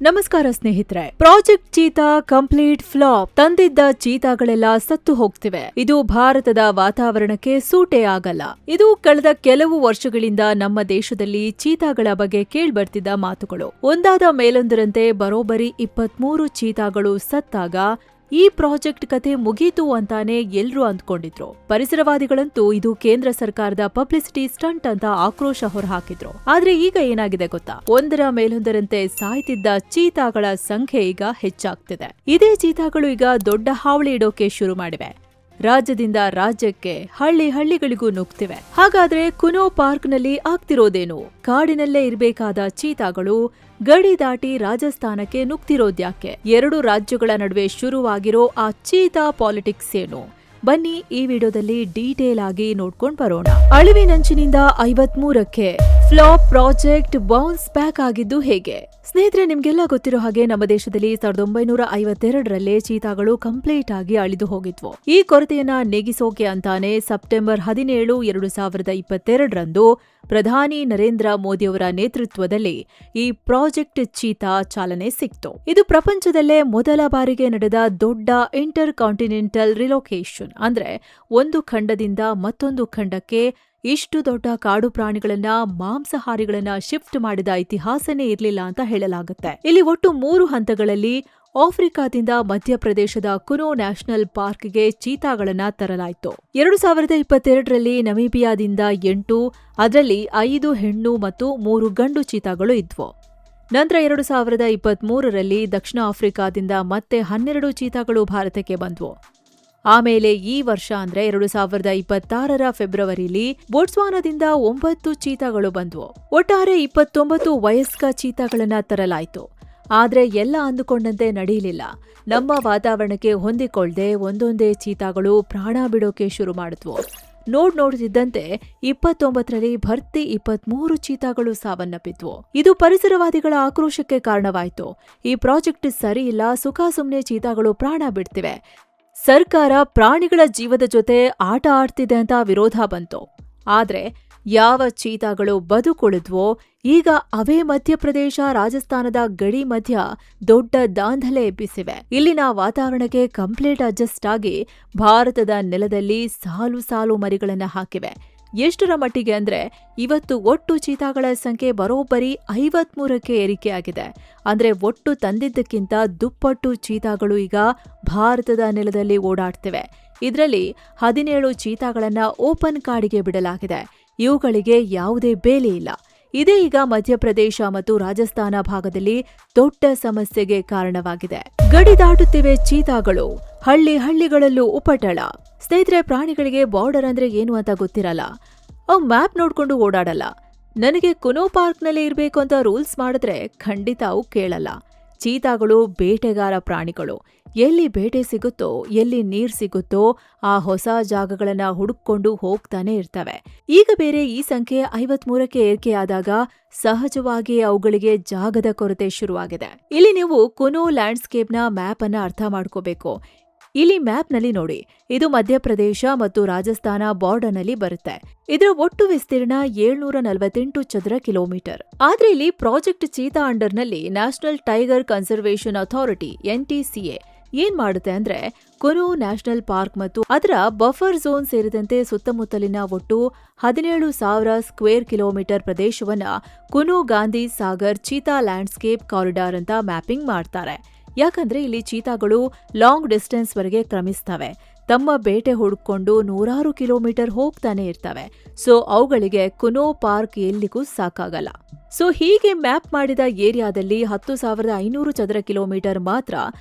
ನಮಸ್ಕಾರ ಸ್ನೇಹಿತರೆ. Project cheetah complete flop. ತಂದಿದ್ದ ಚೀತಾಗಳೆಲ್ಲ ಸತ್ತು ಹೋಗ್ತಿವೆ. ಇದು ಭಾರತದ ವಾತಾವರಣಕ್ಕೆ ಸೂಟೇ ಆಗಲ್ಲ. ಇದು ಕಳೆದ ಕೆಲವು ವರ್ಷಗಳಿಂದ ನಮ್ಮ ದೇಶದಲ್ಲಿ ಚೀತಾಗಳ ಬಗ್ಗೆ ಕೇಳ್ಬರ್ತಿದ್ದ ಮಾತುಗಳು. ಒಂದಾದ ಮೇಲೊಂದರಂತೆ ಬರೋಬ್ಬರಿ 23 ಚೀತಾಗಳು ಸತ್ತಾಗ ಈ ಪ್ರಾಜೆಕ್ಟ್ ಕತೆ ಮುಗೀತು ಅಂತಾನೆ ಎಲ್ರೂ ಅಂದ್ಕೊಂಡಿದ್ರು. ಪರಿಸರವಾದಿಗಳಂತೂ ಇದು ಕೇಂದ್ರ ಸರ್ಕಾರದ ಪಬ್ಲಿಸಿಟಿ ಸ್ಟಂಟ್ ಅಂತ ಆಕ್ರೋಶ ಹೊರಹಾಕಿದ್ರು. ಆದ್ರೆ ಈಗ ಏನಾಗಿದೆ ಗೊತ್ತಾ? ಒಂದರ ಮೇಲೊಂದರಂತೆ ಸಾಯ್ತಿದ್ದ ಚೀತಾಗಳ ಸಂಖ್ಯೆ ಈಗ ಹೆಚ್ಚಾಗ್ತಿದೆ. ಇದೇ ಚೀತಾಗಳು ಈಗ ದೊಡ್ಡ ಹಾವಳಿ ಇಡೋಕೆ ಶುರು ಮಾಡಿವೆ. ರಾಜ್ಯದಿಂದ ರಾಜ್ಯಕ್ಕೆ, ಹಳ್ಳಿಗಳಿಗೂ ನುಗ್ತಿವೆ. ಹಾಗಾದ್ರೆ ಕುನೋ ಪಾರ್ಕ್ನಲ್ಲಿ ಆಗ್ತಿರೋದೇನು? ಕಾಡಿನಲ್ಲೇ ಇರಬೇಕಾದ ಚೀತಾಗಳು ಗಡಿ ದಾಟಿ ರಾಜಸ್ಥಾನಕ್ಕೆ ನುಗ್ತಿರೋದ್ಯಾಕೆ? 2 ರಾಜ್ಯಗಳ ನಡುವೆ ಶುರುವಾಗಿರೋ ಆ ಚೀತಾ ಪಾಲಿಟಿಕ್ಸ್ ಏನು? ಬನ್ನಿ ಈ ವಿಡಿಯೋದಲ್ಲಿ ಡೀಟೇಲ್ ಆಗಿ ನೋಡ್ಕೊಂಡ್ ಬರೋಣ. ಅಳಿವಿನಂಚಿನಿಂದ 53ಕ್ಕೆ ಫ್ಲಾಪ್ ಪ್ರಾಜೆಕ್ಟ್ ಬೌನ್ಸ್ ಬ್ಯಾಕ್ ಆಗಿದ್ದು ಹೇಗೆ? ಸ್ನೇಹಿತರೆ, ನಿಮ್ಗೆಲ್ಲ ಗೊತ್ತಿರೋ ಹಾಗೆ ನಮ್ಮ ದೇಶದಲ್ಲಿ 1952ರಲ್ಲೇ ಚೀತಾಗಳು ಕಂಪ್ಲೀಟ್ ಆಗಿ ಅಳಿದು ಹೋಗಿದ್ವು. ಈ ಕೊರತೆಯನ್ನ ನೆಗಿಸೋಕೆ ಅಂತಾನೆ ಸೆಪ್ಟೆಂಬರ್ 17, 2022ರಂದು ಪ್ರಧಾನಿ ನರೇಂದ್ರ ಮೋದಿಯವರ ನೇತೃತ್ವದಲ್ಲಿ ಈ ಪ್ರಾಜೆಕ್ಟ್ ಚೀತಾ ಚಾಲನೆ ಸಿಕ್ತು. ಇದು ಪ್ರಪಂಚದಲ್ಲೇ ಮೊದಲ ಬಾರಿಗೆ ನಡೆದ ದೊಡ್ಡ ಇಂಟರ್ ಕಾಂಟಿನೆಂಟಲ್ ರಿಲೊಕೇಶನ್. ಅಂದ್ರೆ ಒಂದು ಖಂಡದಿಂದ ಮತ್ತೊಂದು ಖಂಡಕ್ಕೆ ಇಷ್ಟು ದೊಡ್ಡ ಕಾಡು ಪ್ರಾಣಿಗಳನ್ನ, ಮಾಂಸಾಹಾರಿಗಳನ್ನ ಶಿಫ್ಟ್ ಮಾಡಿದ ಇತಿಹಾಸನೇ ಇರಲಿಲ್ಲ ಅಂತ ಹೇಳಲಾಗುತ್ತೆ. ಇಲ್ಲಿ ಒಟ್ಟು 3 ಹಂತಗಳಲ್ಲಿ ಆಫ್ರಿಕಾದಿಂದ ಮಧ್ಯಪ್ರದೇಶದ ಕುನೋ ನ್ಯಾಷನಲ್ ಪಾರ್ಕ್ಗೆ ಚೀತಾಗಳನ್ನ ತರಲಾಯಿತು. 2022ರಲ್ಲಿ ನಮೀಬಿಯಾದಿಂದ 8, ಅದರಲ್ಲಿ 5 ಹೆಣ್ಣು ಮತ್ತು 3 ಗಂಡು ಚೀತಾಗಳು ಇದ್ವು. ನಂತರ 2023ರಲ್ಲಿ ದಕ್ಷಿಣ ಆಫ್ರಿಕಾದಿಂದ ಮತ್ತೆ 12 ಚೀತಾಗಳು ಭಾರತಕ್ಕೆ ಬಂದ್ವು. ಆಮೇಲೆ ಈ ವರ್ಷ ಅಂದ್ರೆ 2026ರ ಫೆಬ್ರವರಿಲಿ ಬೋಟ್ಸ್ವಾನಾದಿಂದ 9 ಚೀತಾಗಳು ಬಂದ್ವು. ಒಟ್ಟಾರೆ 29 ವಯಸ್ಕ ಚೀತಾಗಳನ್ನ ತರಲಾಯಿತು. ಆದ್ರೆ ಎಲ್ಲ ಅಂದುಕೊಂಡಂತೆ ನಡೆಯಲಿಲ್ಲ. ನಮ್ಮ ವಾತಾವರಣಕ್ಕೆ ಹೊಂದಿಕೊಳ್ಳದೆ ಒಂದೊಂದೇ ಚೀತಾಗಳು ಪ್ರಾಣ ಬಿಡೋಕೆ ಶುರು ಮಾಡಿದ್ವು. ನೋಡ್ತಿದ್ದಂತೆ 29ರಲ್ಲಿ ಭರ್ತಿ 23 ಚೀತಾಗಳು ಸಾವನ್ನಪ್ಪಿದ್ವು. ಇದು ಪರಿಸರವಾದಿಗಳ ಆಕ್ರೋಶಕ್ಕೆ ಕಾರಣವಾಯಿತು. ಈ ಪ್ರಾಜೆಕ್ಟ್ ಸರಿ ಇಲ್ಲ, ಸುಖಾಸುಮ್ನೆ ಚೀತಾಗಳು ಪ್ರಾಣ ಬಿಡ್ತಿವೆ, ಸರ್ಕಾರ ಪ್ರಾಣಿಗಳ ಜೀವದ ಜೊತೆ ಆಟ ಆಡ್ತಿದೆ ಅಂತ ವಿರೋಧ ಬಂತು. ಆದ್ರೆ ಯಾವ ಚೀತಾಗಳು ಬದುಕುಳಿದ್ವೋ ಈಗ ಅವೇ ಮಧ್ಯಪ್ರದೇಶ, ರಾಜಸ್ಥಾನದ ಗಡಿ ಮಧ್ಯ ದೊಡ್ಡ ದಾಂಧಲೆ ಎಬ್ಬಿಸಿವೆ. ಇಲ್ಲಿನ ವಾತಾವರಣಕ್ಕೆ ಕಂಪ್ಲೀಟ್ ಅಡ್ಜಸ್ಟ್ ಆಗಿ ಭಾರತದ ನೆಲದಲ್ಲಿ ಸಾಲು ಸಾಲು ಮರಿಗಳನ್ನ ಹಾಕಿವೆ. ಎಷ್ಟರ ಮಟ್ಟಿಗೆ ಅಂದ್ರೆ ಇವತ್ತು ಒಟ್ಟು ಚೀತಾಗಳ ಸಂಖ್ಯೆ ಬರೋಬ್ಬರಿ 53ಕ್ಕೆ ಏರಿಕೆಯಾಗಿದೆ. ಅಂದ್ರೆ ಒಟ್ಟು ತಂದಿದ್ದಕ್ಕಿಂತ ದುಪ್ಪಟ್ಟು ಚೀತಾಗಳು ಈಗ ಭಾರತದ ನೆಲದಲ್ಲಿ ಓಡಾಡ್ತಿವೆ. ಇದರಲ್ಲಿ 17 ಚೀತಾಗಳನ್ನ ಓಪನ್ ಕಾಡಿಗೆ ಬಿಡಲಾಗಿದೆ. ಇವುಗಳಿಗೆ ಯಾವುದೇ ಬೇಲಿ ಇಲ್ಲ. ಇದೇ ಈಗ ಮಧ್ಯಪ್ರದೇಶ ಮತ್ತು ರಾಜಸ್ಥಾನ ಭಾಗದಲ್ಲಿ ದೊಡ್ಡ ಸಮಸ್ಯೆಗೆ ಕಾರಣವಾಗಿದೆ. ಗಡಿ ದಾಟುತ್ತಿವೆ ಚೀತಾಗಳು, ಹಳ್ಳಿಗಳಲ್ಲೂ ಉಪಟಳ. ಸ್ನೇಹಿತರೆ, ಪ್ರಾಣಿಗಳಿಗೆ ಬಾರ್ಡರ್ ಅಂದ್ರೆ ಏನು ಅಂತ ಗೊತ್ತಿರಲ್ಲ. ಅವು ಮ್ಯಾಪ್ ನೋಡ್ಕೊಂಡು ಓಡಾಡಲ್ಲ. ನನಗೆ ಕುನೋ ಪಾರ್ಕ್ನಲ್ಲೇ ಇರಬೇಕು ಅಂತ ರೂಲ್ಸ್ ಮಾಡಿದ್ರೆ ಖಂಡಿತ ಅವು ಕೇಳಲ್ಲ. ಚೀತಾಗಳು ಬೇಟೆಗಾರ ಪ್ರಾಣಿಗಳು. ಎಲ್ಲಿ ಬೇಟೆ ಸಿಗುತ್ತೋ, ಎಲ್ಲಿ ನೀರ್ ಸಿಗುತ್ತೋ ಆ ಹೊಸ ಜಾಗಗಳನ್ನ ಹುಡುಕೊಂಡು ಹೋಗ್ತಾನೆ ಇರ್ತವೆ. ಈಗ ಬೇರೆ ಈ ಸಂಖ್ಯೆ 53ಕ್ಕೆ ಏರಿಕೆಯಾದಾಗ ಸಹಜವಾಗಿ ಅವುಗಳಿಗೆ ಜಾಗದ ಕೊರತೆ ಶುರುವಾಗಿದೆ. ಇಲ್ಲಿ ನೀವು ಕುನೋ ಲ್ಯಾಂಡ್ಸ್ಕೇಪ್ನ ಮ್ಯಾಪ್ ಅನ್ನ ಅರ್ಥ ಮಾಡ್ಕೋಬೇಕು. ಇಲ್ಲಿ ಮ್ಯಾಪ್ನಲ್ಲಿ ನೋಡಿ, ಇದು ಮಧ್ಯಪ್ರದೇಶ ಮತ್ತು ರಾಜಸ್ಥಾನ ಬಾರ್ಡರ್ನಲ್ಲಿ ಬರುತ್ತೆ. ಇದರ ಒಟ್ಟು ವಿಸ್ತೀರ್ಣ 748 ಚದರ ಕಿಲೋಮೀಟರ್. ಆದ್ರೆ ಇಲ್ಲಿ ಪ್ರಾಜೆಕ್ಟ್ ಚೀತಾ ಅಂಡರ್ನಲ್ಲಿ national tiger conservation authority NTCA ಏನ್ ಮಾಡುತ್ತೆ ಅಂದ್ರೆ ಕುನೋ ನ್ಯಾಷನಲ್ ಪಾರ್ಕ್ ಮತ್ತು ಅದರ ಬಫರ್ ಝೋನ್ ಸೇರಿದಂತೆ ಸುತ್ತಮುತ್ತಲಿನ ಒಟ್ಟು 17,000 ಸ್ಕ್ವೇರ್ ಕಿಲೋಮೀಟರ್ ಪ್ರದೇಶವನ್ನ Kuno Gandhi Sagar cheetah landscape corridor ಅಂತ ಮ್ಯಾಪಿಂಗ್ ಮಾಡ್ತಾರೆ. ಯಾಕಂದ್ರೆ ಇಲ್ಲಿ ಚೀತಾಗಳು ಲಾಂಗ್ ಡಿಸ್ಟೆನ್ಸ್ ವರೆಗೆ ಕ್ರಮಿಸ್ತವೆ. ತಮ್ಮ ಬೇಟೆ ಹುಡುಕೊಂಡು 100 ಕಿಲೋಮೀಟರ್ ಹೋಗ್ತಾನೆ ಇರ್ತವೆ. ಸೊ ಅವುಗಳಿಗೆ ಕುನೋ ಪಾರ್ಕ್ ಎಲ್ಲಿಗೂ ಸಾಕಾಗಲ್ಲ. ಸೊ ಹೀಗೆ ಮ್ಯಾಪ್ ಮಾಡಿದ ಏರಿಯಾದಲ್ಲಿ 10,500 ಚದರ ಕಿಲೋಮೀಟರ್ ಮಾತ್ರ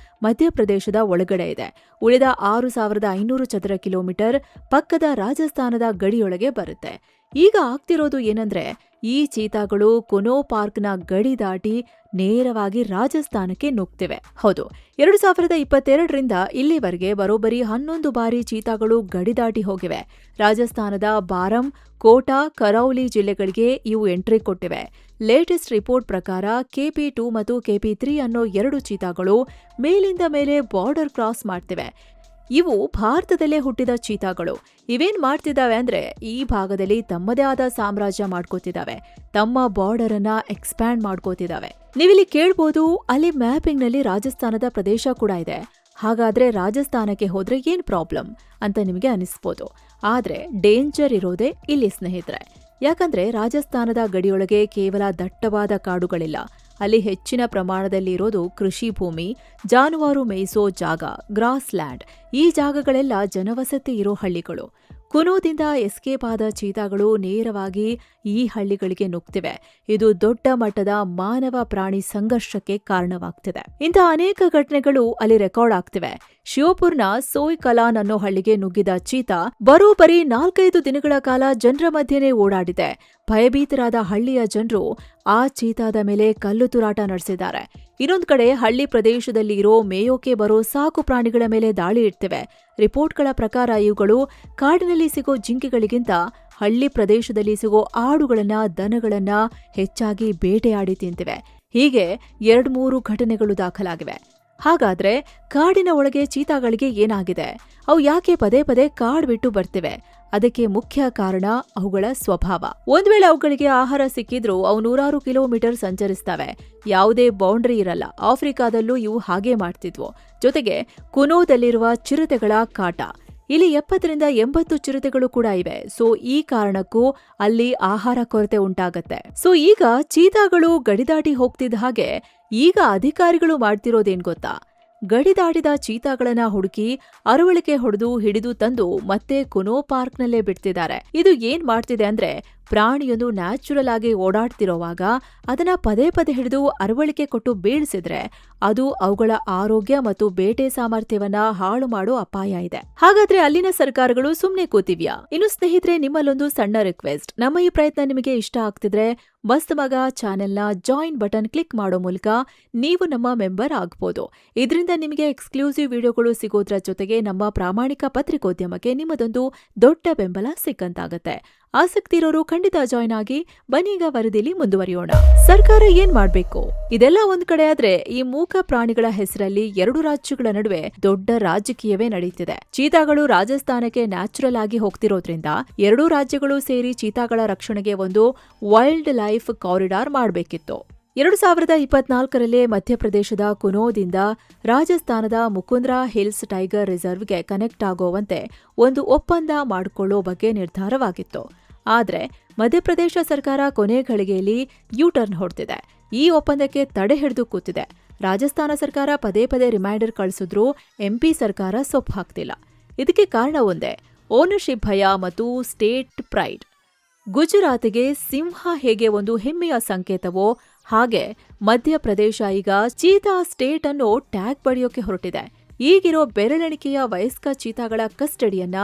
ಮಧ್ಯಪ್ರದೇಶದ ಒಳಗಡೆ ಇದೆ. ಉಳಿದ 6,500 ಚದರ ಕಿಲೋಮೀಟರ್ ಪಕ್ಕದ ರಾಜಸ್ಥಾನದ ಗಡಿಯೊಳಗೆ ಬರುತ್ತೆ. ಈಗ ಆಗ್ತಿರೋದು ಏನಂದ್ರೆ ಈ ಚೀತಾಗಳು ಕುನೋ ಪಾರ್ಕ್ನ ಗಡಿ ದಾಟಿ ನೇರವಾಗಿ ರಾಜಸ್ಥಾನಕ್ಕೆ ನುಗ್ತಿವೆ. ಹೌದು, 2022ರಿಂದ ಇಲ್ಲಿವರೆಗೆ ಬರೋಬ್ಬರಿ 11 ಬಾರಿ ಚೀತಾಗಳು ಗಡಿ ದಾಟಿ ಹೋಗಿವೆ. ರಾಜಸ್ಥಾನದ ಬಾರಂ, ಕೋಟಾ, ಕರೌಲಿ ಜಿಲ್ಲೆಗಳಿಗೆ ಇವು ಎಂಟ್ರಿ ಕೊಟ್ಟಿವೆ. ಲೇಟೆಸ್ಟ್ ರಿಪೋರ್ಟ್ ಪ್ರಕಾರ KP2 ಮತ್ತು KP3 ಅನ್ನೋ 2 ಚೀತಾಗಳು ಮೇಲಿಂದ ಮೇಲೆ ಬಾರ್ಡರ್ ಕ್ರಾಸ್ ಮಾಡ್ತಿವೆ. ಇವು ಭಾರತದಲ್ಲೇ ಹುಟ್ಟಿದ ಚೀತಾಗಳು. ಇವೇನ್ ಮಾಡ್ತಿದ್ದಾವೆ ಅಂದ್ರೆ ಈ ಭಾಗದಲ್ಲಿ ತಮ್ಮದೇ ಆದ ಸಾಮ್ರಾಜ್ಯ ಮಾಡ್ಕೋತಿದ್ದಾವೆ, ತಮ್ಮ ಬಾರ್ಡರ್ ಅನ್ನ ಎಕ್ಸ್ಪ್ಯಾಂಡ್ ಮಾಡ್ಕೋತಿದ್ದಾವೆ. ನೀವಿಲ್ಲಿ ಕೇಳ್ಬೋದು, ಅಲ್ಲಿ ಮ್ಯಾಪಿಂಗ್ ನಲ್ಲಿ ರಾಜಸ್ಥಾನದ ಪ್ರದೇಶ ಕೂಡ ಇದೆ. ಹಾಗಾದ್ರೆ ರಾಜಸ್ಥಾನಕ್ಕೆ ಹೋದ್ರೆ ಏನ್ ಪ್ರಾಬ್ಲಮ್ ಅಂತ ನಿಮಗೆ ಅನಿಸ್ಬೋದು. ಆದ್ರೆ ಡೇಂಜರ್ ಇರೋದೇ ಇಲ್ಲಿ ಸ್ನೇಹಿತರೆ. ಯಾಕಂದ್ರೆ ರಾಜಸ್ಥಾನದ ಗಡಿಯೊಳಗೆ ಕೇವಲ ದಟ್ಟವಾದ ಕಾಡುಗಳಿಲ್ಲ, ಅಲ್ಲಿ ಹೆಚ್ಚಿನ ಪ್ರಮಾಣದಲ್ಲಿ ಇರೋದು ಕೃಷಿ ಭೂಮಿ, ಜಾನುವಾರು ಮೇಯಿಸೋ ಜಾಗ, ಗ್ರಾಸ್ ಲ್ಯಾಂಡ್. ಈ ಜಾಗಗಳೆಲ್ಲ ಜನವಸತಿ ಇರೋ ಹಳ್ಳಿಗಳು. ಕುನೋದಿಂದ ಎಸ್ಕೇಪ್ ಆದ ಚೀತಾಗಳು ನೇರವಾಗಿ ಈ ಹಳ್ಳಿಗಳಿಗೆ ನುಗ್ತಿವೆ. ಇದು ದೊಡ್ಡ ಮಟ್ಟದ ಮಾನವ ಪ್ರಾಣಿ ಸಂಘರ್ಷಕ್ಕೆ ಕಾರಣವಾಗ್ತಿದೆ. ಇಂಥ ಅನೇಕ ಘಟನೆಗಳು ಅಲ್ಲಿ ರೆಕಾರ್ಡ್ ಆಗ್ತಿವೆ. ಶಿವಪುರ್ನ ಸೋಯ್ ಕಲಾನ್ ಅನ್ನೋ ಹಳ್ಳಿಗೆ ನುಗ್ಗಿದ ಚೀತಾ ಬರೋಬ್ಬರಿ 4-5 ದಿನಗಳ ಕಾಲ ಜನರ ಮಧ್ಯೆನೇ ಓಡಾಡಿದೆ. ಭಯಭೀತರಾದ ಹಳ್ಳಿಯ ಜನರು ಆ ಚೀತಾದ ಮೇಲೆ ಕಲ್ಲು ತೂರಾಟ ನಡೆಸಿದ್ದಾರೆ. ಇನ್ನೊಂದು ಕಡೆ ಹಳ್ಳಿ ಪ್ರದೇಶದಲ್ಲಿ ಇರೋ ಮೇಯೋಕೆ ಬರೋ ಸಾಕು ಪ್ರಾಣಿಗಳ ಮೇಲೆ ದಾಳಿ ಇಡ್ತಿವೆ. ರಿಪೋರ್ಟ್ಗಳ ಪ್ರಕಾರ ಇವುಗಳು ಕಾಡಿನಲ್ಲಿ ಸಿಗೋ ಜಿಂಕೆಗಳಿಗಿಂತ ಹಳ್ಳಿ ಪ್ರದೇಶದಲ್ಲಿ ಸಿಗೋ ಆಡುಗಳನ್ನ, ದನಗಳನ್ನ ಹೆಚ್ಚಾಗಿ ಬೇಟೆಯಾಡಿ ತಿಂತಿವೆ. ಹೀಗೆ 2-3 ಘಟನೆಗಳು ದಾಖಲಾಗಿವೆ. ಹಾಗಾದ್ರೆ ಕಾಡಿನ ಒಳಗೆ ಚೀತಾಗಳಿಗೆ ಏನಾಗಿದೆ? ಅವು ಯಾಕೆ ಪದೇ ಪದೇ ಕಾಡು ಬಿಟ್ಟು ಬರ್ತಿವೆ? ಅದಕ್ಕೆ ಮುಖ್ಯ ಕಾರಣ ಅವುಗಳ ಸ್ವಭಾವ. ಒಂದ್ ವೇಳೆ ಅವುಗಳಿಗೆ ಆಹಾರ ಸಿಕ್ಕಿದ್ರೂ ಅವು 100 ಕಿಲೋಮೀಟರ್ ಸಂಚರಿಸ್ತವೆ. ಯಾವುದೇ ಬೌಂಡ್ರಿ ಇರಲ್ಲ. ಆಫ್ರಿಕಾದಲ್ಲೂ ಇವು ಹಾಗೆ ಮಾಡ್ತಿದ್ವು. ಜೊತೆಗೆ ಕುನೋದಲ್ಲಿರುವ ಚಿರತೆಗಳ ಕಾಟ. ಇಲ್ಲಿ 70-80 ಚಿರತೆಗಳು ಕೂಡ ಇವೆ. ಸೊ ಈ ಕಾರಣಕ್ಕೂ ಅಲ್ಲಿ ಆಹಾರ ಕೊರತೆ ಉಂಟಾಗತ್ತೆ. ಸೊ ಈಗ ಚೀತಾಗಳು ಗಡಿದಾಟಿ ಹೋಗ್ತಿದ್ದ ಹಾಗೆ ಈಗ ಅಧಿಕಾರಿಗಳು ಮಾಡ್ತಿರೋದೇನ್ ಗೊತ್ತಾ? ಗಡಿ ದಾಟಿದ ಚೀತಾಗಳನ್ನ ಹುಡುಕಿ ಅರವಳಿಕೆ ಹೊಡೆದು ಹಿಡಿದು ತಂದು ಮತ್ತೆ ಕುನೋ ಪಾರ್ಕ್ನಲ್ಲೇ ಬಿಡ್ತಿದ್ದಾರೆ. ಇದು ಏನ್ ಮಾಡ್ತಿದೆ ಅಂದ್ರೆ, ಪ್ರಾಣಿಯೊಂದು ನ್ಯಾಚುರಲ್ ಆಗಿ ಓಡಾಡ್ತಿರೋವಾಗ ಅದನ್ನ ಪದೇ ಪದೇ ಹಿಡಿದು ಅರವಳಿಕೆ ಕೊಟ್ಟು ಬೀಳಿಸಿದ್ರೆ ಅದು ಅವುಗಳ ಆರೋಗ್ಯ ಮತ್ತು ಬೇಟೆ ಸಾಮರ್ಥ್ಯವನ್ನ ಹಾಳು ಮಾಡೋ ಅಪಾಯ ಇದೆ. ಹಾಗಾದ್ರೆ ಅಲ್ಲಿನ ಸರ್ಕಾರಗಳು ಸುಮ್ನೆ ಕೂತಿವ್ಯಾ? ಇನ್ನು ಸ್ನೇಹಿತರೆ, ನಿಮ್ಮಲ್ಲೊಂದು ಸಣ್ಣ ರಿಕ್ವೆಸ್ಟ್. ನಮ್ಮ ಈ ಪ್ರಯತ್ನ ನಿಮಗೆ ಇಷ್ಟ ಆಗ್ತಿದ್ರೆ ಮಸ್ತ್ ಮಗ ಚಾನೆಲ್ನ ಜಾಯಿನ್ ಬಟನ್ ಕ್ಲಿಕ್ ಮಾಡೋ ಮೂಲಕ ನೀವು ನಮ್ಮ ಮೆಂಬರ್ ಆಗ್ಬೋದು. ಇದರಿಂದ ನಿಮಗೆ ಎಕ್ಸ್ಕ್ಲೂಸಿವ್ ವಿಡಿಯೋಗಳು ಸಿಗೋದ್ರ ಜೊತೆಗೆ ನಮ್ಮ ಪ್ರಾಮಾಣಿಕ ಪತ್ರಿಕೋದ್ಯಮಕ್ಕೆ ನಿಮ್ಮದೊಂದು ದೊಡ್ಡ ಬೆಂಬಲ ಸಿಕ್ಕಂತಾಗತ್ತೆ. ಆಸಕ್ತಿ ಇರೋರು ಖಂಡಿತ ಜಾಯ್ನ್ ಆಗಿ. ಬನ್ನೀಗ ವರದಿಲಿ ಮುಂದುವರಿಯೋಣ. ಸರ್ಕಾರ ಏನ್ ಮಾಡ್ಬೇಕು? ಇದೆಲ್ಲ ಒಂದ್ ಕಡೆ ಆದ್ರೆ ಈ ಮೂಕ ಪ್ರಾಣಿಗಳ ಹೆಸರಲ್ಲಿ 2 ರಾಜ್ಯಗಳ ನಡುವೆ ದೊಡ್ಡ ರಾಜಕೀಯವೇ ನಡೀತಿದೆ. ಚೀತಾಗಳು ರಾಜಸ್ಥಾನಕ್ಕೆ ನ್ಯಾಚುರಲ್ ಆಗಿ ಹೋಗ್ತಿರೋದ್ರಿಂದ 2 ರಾಜ್ಯಗಳು ಸೇರಿ ಚೀತಾಗಳ ರಕ್ಷಣೆಗೆ ಒಂದು ವೈಲ್ಡ್ ಲೈಫ್ ಕಾರಿಡಾರ್ ಮಾಡಬೇಕಿತ್ತು. 2024ರಲ್ಲಿ ಮಧ್ಯಪ್ರದೇಶದ ಕುನೋದಿಂದ ರಾಜಸ್ಥಾನದ ಮುಕುಂದ್ರಾ ಹಿಲ್ಸ್ ಟೈಗರ್ ರಿಸರ್ವ್ಗೆ ಕನೆಕ್ಟ್ ಆಗೋವಂತೆ ಒಂದು ಒಪ್ಪಂದ ಮಾಡಿಕೊಳ್ಳೋ ಬಗ್ಗೆ ನಿರ್ಧಾರವಾಗಿತ್ತು. ಆದ್ರೆ ಮಧ್ಯಪ್ರದೇಶ ಸರ್ಕಾರ ಕೊನೆ ಗಳಿಗೆಯಲ್ಲಿ ಯೂ-ಟರ್ನ್ ಹೊಡ್ತಿದೆ. ಈ ಒಪ್ಪಂದಕ್ಕೆ ತಡೆ ಹಿಡಿದು ಕೂತಿದೆ. ರಾಜಸ್ಥಾನ ಸರ್ಕಾರ ಪದೇ ಪದೇ ರಿಮೈಂಡರ್ ಕಳಿಸಿದ್ರೂ ಎಂಪಿ ಸರ್ಕಾರ ಸೊಪ್ಪು ಹಾಕ್ತಿಲ್ಲ. ಇದಕ್ಕೆ ಕಾರಣ ಒಂದೇ, ಓನರ್ಶಿಪ್ ಭಯ ಮತ್ತು ಸ್ಟೇಟ್ ಪ್ರೈಡ್. ಗುಜರಾತ್ಗೆ ಸಿಂಹ ಹೇಗೆ ಒಂದು ಹೆಮ್ಮೆಯ ಸಂಕೇತವೋ ಹಾಗೆ ಮಧ್ಯಪ್ರದೇಶ ಈಗ ಚೀತಾ ಸ್ಟೇಟ್ ಅನ್ನೋ ಟ್ಯಾಗ್ ಪಡೆಯೋಕೆ ಹೊರಟಿದೆ. ಈಗಿರೋ ಬೆರಳೆಣಿಕೆಯ ವಯಸ್ಕ ಚೀತಾಗಳ ಕಸ್ಟಡಿಯನ್ನ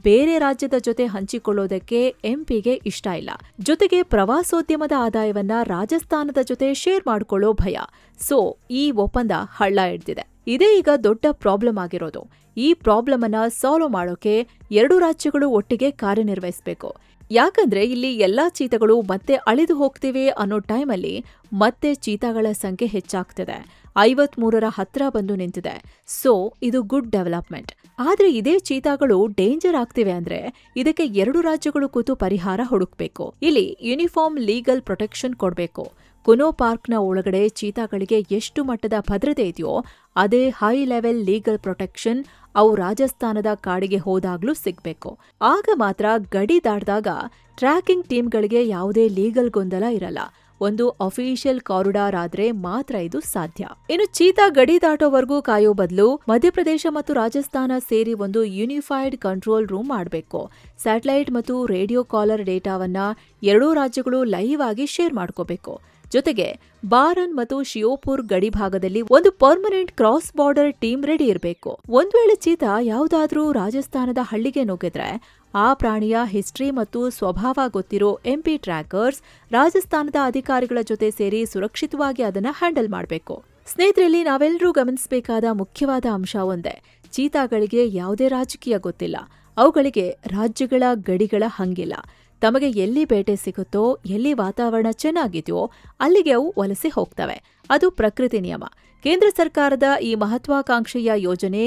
ಬೇರೆ ರಾಜ್ಯದ ಜೊತೆ ಹಂಚಿಕೊಳ್ಳೋದಕ್ಕೆ ಎಂಪಿಗೆ ಇಷ್ಟ ಇಲ್ಲ. ಜೊತೆಗೆ ಪ್ರವಾಸೋದ್ಯಮದ ಆದಾಯವನ್ನ ರಾಜಸ್ಥಾನದ ಜೊತೆ ಶೇರ್ ಮಾಡ್ಕೊಳ್ಳೋ ಭಯ. ಸೊ ಈ ಒಪ್ಪಂದ ಹಳ್ಳ ಹಿಡ್ದಿದೆ. ಇದೇ ಈಗ ದೊಡ್ಡ ಪ್ರಾಬ್ಲಮ್ ಆಗಿರೋದು. ಈ ಪ್ರಾಬ್ಲಮ್ ಅನ್ನ ಸಾಲ್ವ್ ಮಾಡೋಕೆ 2 ರಾಜ್ಯಗಳು ಒಟ್ಟಿಗೆ ಕಾರ್ಯನಿರ್ವಹಿಸಬೇಕು. ಯಾಕಂದ್ರೆ ಇಲ್ಲಿ ಎಲ್ಲಾ ಚೀತಾಗಳು ಮತ್ತೆ ಅಳಿದು ಹೋಗ್ತಿವೆ ಅನ್ನೋ ಟೈಮಲ್ಲಿ ಮತ್ತೆ ಚೀತಾಗಳ ಸಂಖ್ಯೆ ಹೆಚ್ಚಾಗ್ತಿದೆ. 53ರ ಹತ್ರ ಬಂದು ನಿಂತಿದೆ. ಸೊ ಇದು ಗುಡ್ ಡೆವಲಪ್ಮೆಂಟ್. ಆದ್ರೆ ಇದೇ ಚೀತಾಗಳು ಡೇಂಜರ್ ಆಗ್ತಿವೆ ಅಂದ್ರೆ ಇದಕ್ಕೆ 2 ರಾಜ್ಯಗಳು ಕೂತು ಪರಿಹಾರ ಹುಡುಕ್ಬೇಕು. ಇಲ್ಲಿ ಯೂನಿಫಾರ್ಮ್ ಲೀಗಲ್ ಪ್ರೊಟೆಕ್ಷನ್ ಕೊಡ್ಬೇಕು. ಕುನೋ ಪಾರ್ಕ್ನ ಒಳಗಡೆ ಚೀತಾಗಳಿಗೆ ಎಷ್ಟು ಮಟ್ಟದ ಭದ್ರತೆ ಇದೆಯೋ ಅದೇ ಹೈ ಲೆವೆಲ್ ಲೀಗಲ್ ಪ್ರೊಟೆಕ್ಷನ್ ಅವು ರಾಜಸ್ಥಾನದ ಕಾಡಿಗೆ ಹೋದಾಗ್ಲೂ ಸಿಗ್ಬೇಕು. ಆಗ ಮಾತ್ರ ಗಡಿ ದಾಟಿದಾಗ ಟ್ರ್ಯಾಕಿಂಗ್ ಟೀಮ್ಗಳಿಗೆ ಯಾವುದೇ ಲೀಗಲ್ ಗೊಂದಲ ಇರಲ್ಲ. ಒಂದು ಅಫಿಷಿಯಲ್ ಕಾರಿಡಾರ್ ಆದ್ರೆ ಮಾತ್ರ ಇದು ಸಾಧ್ಯ. ಇನ್ನು ಚೀತಾ ಗಡಿ ದಾಟೋವರೆಗೂ ಕಾಯೋ ಬದಲು ಮಧ್ಯಪ್ರದೇಶ ಮತ್ತು ರಾಜಸ್ಥಾನ ಸೇರಿ ಒಂದು ಯೂನಿಫೈಡ್ ಕಂಟ್ರೋಲ್ ರೂಮ್ ಮಾಡಬೇಕು. ಸ್ಯಾಟಲೈಟ್ ಮತ್ತು ರೇಡಿಯೋ ಕಾಲರ್ ಡೇಟಾವನ್ನ 2 ರಾಜ್ಯಗಳು ಲೈವ್ ಆಗಿ ಶೇರ್ ಮಾಡ್ಕೋಬೇಕು. ಜೊತೆಗೆ ಬಾರನ್ ಮತ್ತು ಶಿಯೋಪುರ್ ಗಡಿ ಭಾಗದಲ್ಲಿ ಒಂದು permanent cross border team ready ಇರಬೇಕು. ಒಂದ್ ವೇಳೆ ಚೀತಾ ಯಾವುದಾದ್ರೂ ರಾಜಸ್ಥಾನದ ಹಳ್ಳಿಗೆ ನುಗ್ಗಿದ್ರೆ ಆ ಪ್ರಾಣಿಯ ಹಿಸ್ಟ್ರಿ ಮತ್ತು ಸ್ವಭಾವ ಗೊತ್ತಿರೋ ಎಂಪಿ ಟ್ರ್ಯಾಕರ್ಸ್ ರಾಜಸ್ಥಾನದ ಅಧಿಕಾರಿಗಳ ಜೊತೆ ಸೇರಿ ಸುರಕ್ಷಿತವಾಗಿ ಅದನ್ನ ಹ್ಯಾಂಡಲ್ ಮಾಡಬೇಕು. ಸ್ನೇಹಿತರಲ್ಲಿ ನಾವೆಲ್ಲರೂ ಗಮನಿಸಬೇಕಾದ ಮುಖ್ಯವಾದ ಅಂಶ ಒಂದೇ, ಚೀತಾಗಳಿಗೆ ಯಾವುದೇ ರಾಜಕೀಯ ಗೊತ್ತಿಲ್ಲ. ಅವುಗಳಿಗೆ ರಾಜ್ಯಗಳ ಗಡಿಗಳ ಹಂಗಿಲ್ಲ. ತಮಗೆ ಎಲ್ಲಿ ಬೇಟೆ ಸಿಗುತ್ತೋ, ಎಲ್ಲಿ ವಾತಾವರಣ ಚೆನ್ನಾಗಿದೆಯೋ ಅಲ್ಲಿಗೆ ಅವು ವಲಸೆ ಹೋಗ್ತವೆ. ಅದು ಪ್ರಕೃತಿ ನಿಯಮ. ಕೇಂದ್ರ ಸರ್ಕಾರದ ಈ ಮಹತ್ವಾಕಾಂಕ್ಷೆಯ ಯೋಜನೆ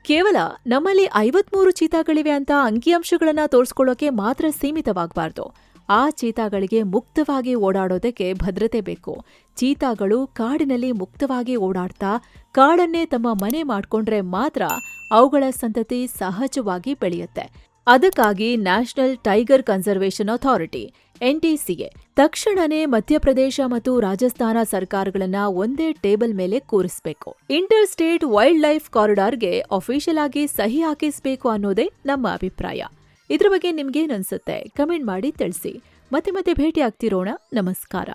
ಕೇವಲ ನಮ್ಮಲ್ಲಿ 53 ಚೀತಾಗಳಿವೆ ಅಂತ ಅಂಕಿಅಂಶಗಳನ್ನ ತೋರಿಸ್ಕೊಳ್ಳೋಕೆ ಮಾತ್ರ ಸೀಮಿತವಾಗಬಾರ್ದು. ಆ ಚೀತಾಗಳಿಗೆ ಮುಕ್ತವಾಗಿ ಓಡಾಡೋದಕ್ಕೆ ಭದ್ರತೆ ಬೇಕು. ಚೀತಾಗಳು ಕಾಡಿನಲ್ಲಿ ಮುಕ್ತವಾಗಿ ಓಡಾಡ್ತಾ ಕಾಡನ್ನೇ ತಮ್ಮ ಮನೆ ಮಾಡ್ಕೊಂಡ್ರೆ ಮಾತ್ರ ಅವುಗಳ ಸಂತತಿ ಸಹಜವಾಗಿ ಬೆಳೆಯುತ್ತೆ. ಅದಕ್ಕಾಗಿ national tiger conservation authority NTCA ತಕ್ಷಣನೇ ಮಧ್ಯಪ್ರದೇಶ ಮತ್ತು ರಾಜಸ್ಥಾನ ಸರ್ಕಾರಗಳನ್ನ ಒಂದೇ ಟೇಬಲ್ ಮೇಲೆ ಕೂರಿಸಬೇಕು. ಇಂಟರ್ ಸ್ಟೇಟ್ ವೈಲ್ಡ್ ಲೈಫ್ ಕಾರಿಡಾರ್ಗೆ ಅಫಿಷಿಯಲ್ ಆಗಿ ಸಹಿ ಹಾಕಿಸಬೇಕು ಅನ್ನೋದೇ ನಮ್ಮ ಅಭಿಪ್ರಾಯ. ಇದ್ರ ಬಗ್ಗೆ ನಿಮ್ಗೇನನ್ಸುತ್ತೆ ಕಮೆಂಟ್ ಮಾಡಿ ತಿಳಿಸಿ. ಮತ್ತೆ ಭೇಟಿ ಆಗ್ತಿರೋಣ. ನಮಸ್ಕಾರ.